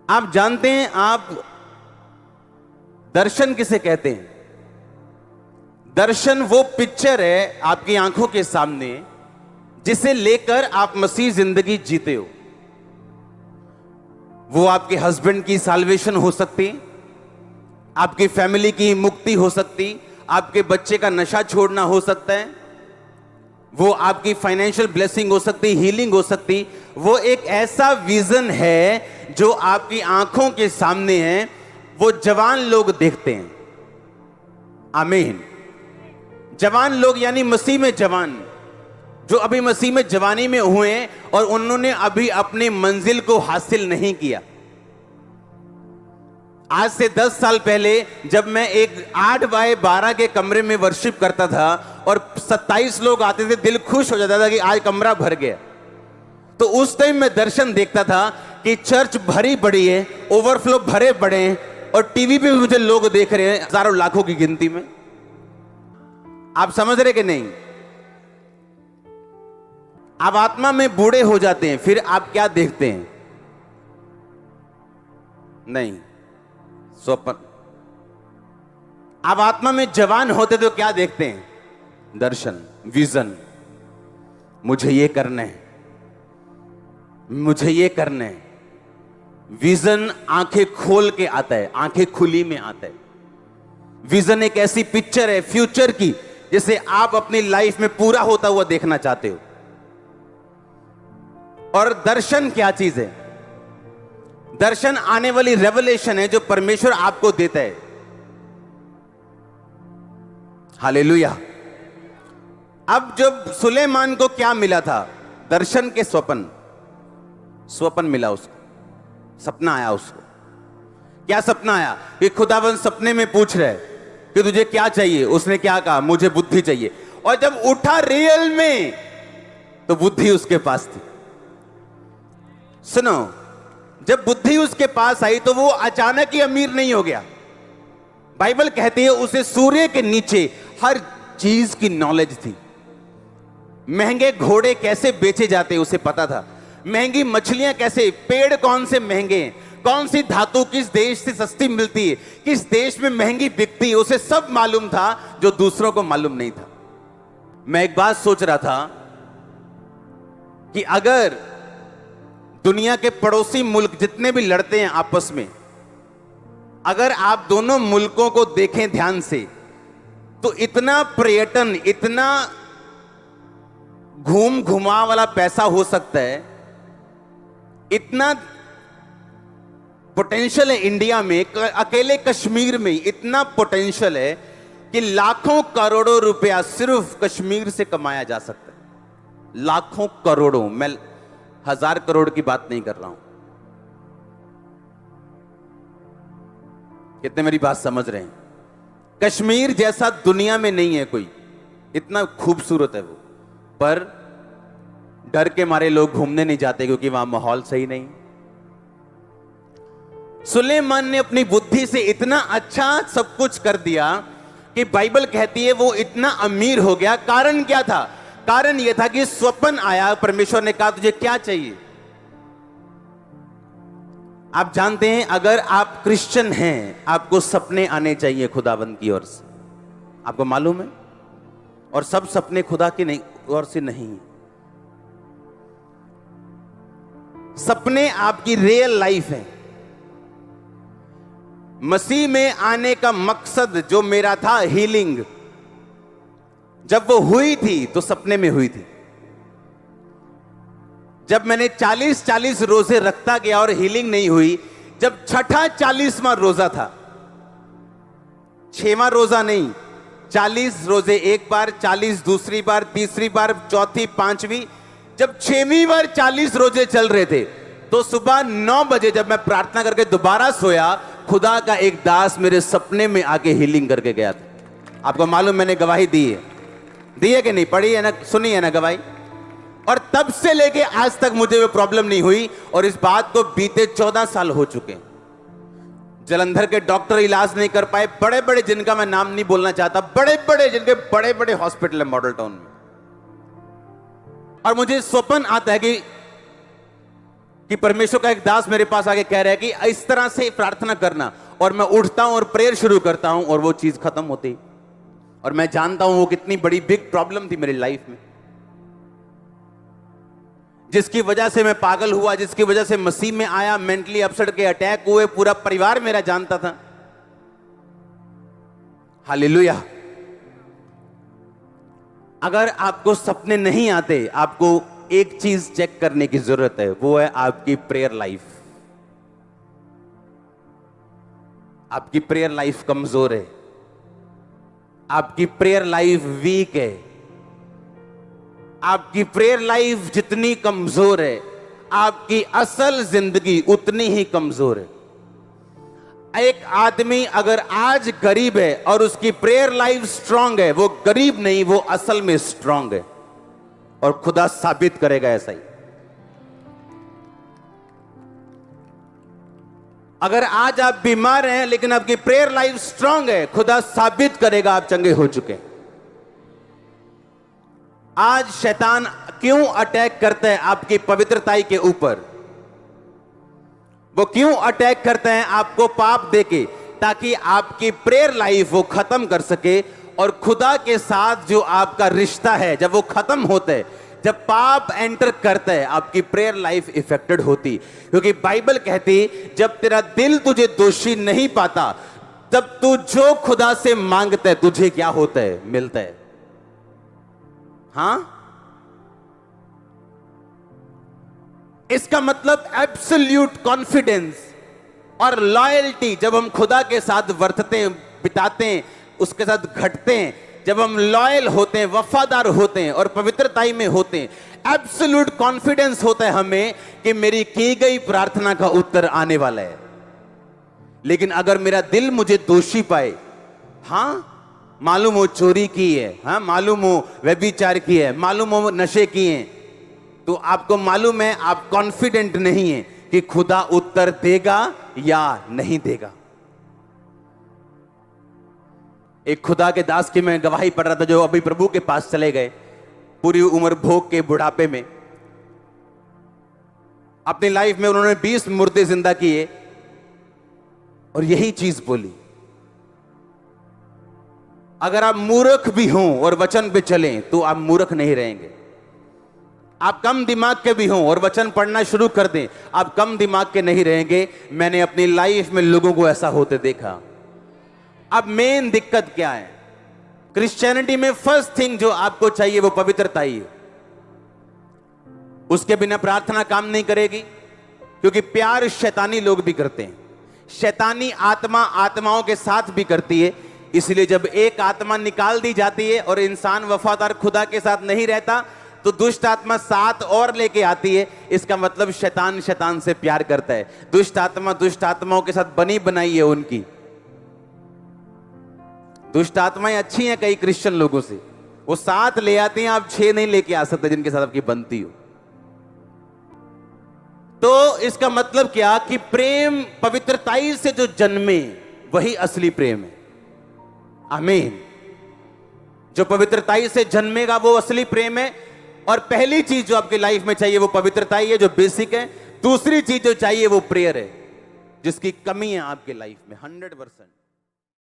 आप जानते हैं आप दर्शन किसे कहते हैं? दर्शन वो पिक्चर है आपकी आंखों के सामने जिसे लेकर आप मसीह जिंदगी जीते हो। वो आपके हस्बैंड की साल्वेशन हो सकती, आपकी फैमिली की मुक्ति हो सकती, आपके बच्चे का नशा छोड़ना हो सकता है, वो आपकी फाइनेंशियल ब्लेसिंग हो सकती, हीलिंग हो सकती। वो एक ऐसा विजन है जो आपकी आंखों के सामने है, वो जवान लोग देखते हैं। आमीन। जवान लोग यानी मसीह में जवान, जो अभी मसीह में जवानी में हुए हैं और उन्होंने अभी अपनी मंजिल को हासिल नहीं किया। आज से 10 साल पहले जब मैं एक 8x12 के कमरे में वर्शिप करता था और 27 लोग आते थे, दिल खुश हो जाता था कि आज कमरा भर गया। तो उस टाइम मैं दर्शन देखता था कि चर्च भरी पड़ी है, ओवरफ्लो भरे पड़े हैं और टीवी पे भी मुझे लोग देख रहे हैं हजारों लाखों की गिनती में। आप समझ रहे कि नहीं? आप आत्मा में बूढ़े हो जाते हैं, फिर आप क्या देखते हैं? नहीं, स्वप्न। आप आत्मा में जवान होते तो क्या देखते हैं? दर्शन, विजन। मुझे ये करना है, मुझे ये करना है। विजन आंखें खोल के आता है, आंखें खुली में आता है। विजन एक ऐसी पिक्चर है फ्यूचर की जिसे आप अपनी लाइफ में पूरा होता हुआ देखना चाहते हो। और दर्शन क्या चीज है? दर्शन आने वाली रेवलेशन है जो परमेश्वर आपको देता है। हालेलुया। अब जब सुलेमान को क्या मिला था? दर्शन के स्वप्न मिला उसको, सपना आया उसको। क्या सपना आया? कि खुदावंद सपने में पूछ रहे कि तुझे क्या चाहिए? उसने क्या कहा? मुझे बुद्धि चाहिए। और जब उठा रियल में तो बुद्धि उसके पास थी। सुनो, जब बुद्धि उसके पास आई तो वो अचानक ही अमीर नहीं हो गया। बाइबल कहती है उसे सूर्य के नीचे हर चीज की नॉलेज थी। महंगे घोड़े कैसे बेचे जाते उसे पता था, महंगी मछलियां कैसे, पेड़ कौन से महंगे हैं, कौन सी धातु किस देश से सस्ती मिलती है, किस देश में महंगी बिकती है, उसे सब मालूम था जो दूसरों को मालूम नहीं था। मैं एक बात सोच रहा था कि अगर दुनिया के पड़ोसी मुल्क जितने भी लड़ते हैं आपस में, अगर आप दोनों मुल्कों को देखें ध्यान से तो इतना पर्यटन, इतना घूम घुमा वाला पैसा हो सकता है, इतना पोटेंशियल है इंडिया में। अकेले कश्मीर में इतना पोटेंशियल है कि लाखों करोड़ों रुपया सिर्फ कश्मीर से कमाया जा सकता है। लाखों करोड़ों, मैं 1000 करोड़ की बात नहीं कर रहा हूं। कितने मेरी बात समझ रहे हैं? कश्मीर जैसा दुनिया में नहीं है कोई, इतना खूबसूरत है वो, पर डर के मारे लोग घूमने नहीं जाते क्योंकि वहां माहौल सही नहीं। सुलेमान ने अपनी बुद्धि से इतना अच्छा सब कुछ कर दिया कि बाइबल कहती है वो इतना अमीर हो गया। कारण क्या था? कारण यह था कि स्वप्न आया, परमेश्वर ने कहा तुझे क्या चाहिए? आप जानते हैं अगर आप क्रिश्चियन हैं आपको सपने आने चाहिए खुदावंद की ओर से, आपको मालूम है। और सब सपने खुदा की नहीं ओर से नहीं। सपने आपकी रियल लाइफ है। मसीह में आने का मकसद जो मेरा था, हीलिंग, जब वो हुई थी तो सपने में हुई थी। जब मैंने 40-40 रोजे रखता गया और हीलिंग नहीं हुई, जब छठा 40वां रोजा था, 6वां रोजा नहीं, 40 रोजे एक बार, 40 दूसरी बार, तीसरी बार, चौथी, 5वीं, जब 6वीं बार 40 रोजे चल रहे थे तो सुबह 9 बजे जब मैं प्रार्थना करके दोबारा सोया, खुदा का एक दास मेरे सपने में आके हीलिंग करके गया था। आपको मालूम, मैंने गवाही दी है कि नहीं? पढ़ी है ना, सुनी है ना गवाही? और तब से लेके आज तक मुझे वो प्रॉब्लम नहीं हुई। और इस बात को बीते 14 साल हो चुके। जलंधर के डॉक्टर इलाज नहीं कर पाए, बड़े बड़े, जिनका मैं नाम नहीं बोलना चाहता, बड़े बड़े, जिनके बड़े बड़े हॉस्पिटल है मॉडल टाउन में। और मुझे स्वप्न आता है कि कि परमेश्वर का एक दास मेरे पास आके कह रहा है कि इस तरह से प्रार्थना करना, और मैं उठता हूं और प्रेयर शुरू करता हूं और वो चीज खत्म होती, और मैं जानता हूं वो कितनी बड़ी बिग प्रॉब्लम थी मेरी लाइफ में, जिसकी वजह से मैं पागल हुआ, जिसकी वजह से मसीह में आया, मेंटली अपसेट के अटैक हुए, पूरा परिवार मेरा जानता था। हालेलुया। अगर आपको सपने नहीं आते, आपको एक चीज चेक करने की जरूरत है, वो है आपकी प्रेयर लाइफ। आपकी प्रेयर लाइफ कमजोर है, आपकी प्रेयर लाइफ वीक है। आपकी प्रेयर लाइफ जितनी कमजोर है, आपकी असल जिंदगी उतनी ही कमजोर है। एक आदमी अगर आज गरीब है और उसकी प्रेयर लाइफ स्ट्रांग है, वो गरीब नहीं, वो असल में स्ट्रांग है, और खुदा साबित करेगा ऐसा ही। अगर आज आप बीमार हैं लेकिन आपकी प्रेयर लाइफ स्ट्रांग है, खुदा साबित करेगा आप चंगे हो चुके हैं। आज शैतान क्यों अटैक करता है आपकी पवित्रताई के ऊपर? वो क्यों अटैक करते हैं आपको पाप देके? ताकि आपकी प्रेयर लाइफ वो खत्म कर सके, और खुदा के साथ जो आपका रिश्ता है जब वो खत्म होता है, जब पाप एंटर करता है, आपकी प्रेयर लाइफ इफेक्टेड होती। क्योंकि बाइबल कहती जब तेरा दिल तुझे दोषी नहीं पाता, तब तू जो खुदा से मांगता है तुझे क्या होता है? मिलता है। हां, इसका मतलब एब्सोल्यूट कॉन्फिडेंस और लॉयल्टी जब हम खुदा के साथ वर्तते हैं, बिताते हैं, उसके साथ घटते हैं, जब हम लॉयल होते हैं, वफादार होते हैं और पवित्रताई में होते हैं, एब्सोल्यूट कॉन्फिडेंस होता है हमें कि मेरी की गई प्रार्थना का उत्तर आने वाला है। लेकिन अगर मेरा दिल मुझे दोषी पाए, हां मालूम हो चोरी की है, हां मालूम हो व्यभिचार की है, मालूम हो नशे किए हैं, तो आपको मालूम है आप कॉन्फिडेंट नहीं है कि खुदा उत्तर देगा या नहीं देगा। एक खुदा के दास की मैं गवाही पढ़ रहा था, जो अभी प्रभु के पास चले गए, पूरी उम्र भोग के बुढ़ापे में। अपनी लाइफ में उन्होंने 20 मुर्दे जिंदा किए और यही चीज बोली, अगर आप मूर्ख भी हों और वचन पे चलें तो आप मूर्ख नहीं रहेंगे। आप कम दिमाग के भी हों और वचन पढ़ना शुरू कर दें, आप कम दिमाग के नहीं रहेंगे। मैंने अपनी लाइफ में लोगों को ऐसा होते देखा। अब मेन दिक्कत क्या है? क्रिश्चियनिटी में फर्स्ट थिंग जो आपको चाहिए वो पवित्रता ही है। उसके बिना प्रार्थना काम नहीं करेगी, क्योंकि प्यार शैतानी लोग भी करते हैं, शैतानी आत्मा आत्माओं के साथ भी करती है। इसलिए जब एक आत्मा निकाल दी जाती है और इंसान वफादार खुदा के साथ नहीं रहता, तो दुष्ट आत्मा 7 और लेके आती है। इसका मतलब शैतान शैतान से प्यार करता है। दुष्ट आत्मा दुष्ट आत्माओं के साथ बनी बनाई है उनकी। दुष्ट आत्माएं अच्छी हैं कई क्रिश्चियन लोगों से, वो 7 ले आती हैं, आप 6 नहीं लेके आ सकते जिनके साथ आपकी बनती हो। तो इसका मतलब क्या कि प्रेम पवित्रताई से जो जन्मे वही असली प्रेम है। आमीन। जो पवित्रताई से जन्मेगा वो असली प्रेम है। और पहली चीज जो आपकी लाइफ में चाहिए वो पवित्रताई है, जो बेसिक है। दूसरी चीज जो चाहिए वो प्रेयर है, जिसकी कमी है आपके लाइफ में 100%।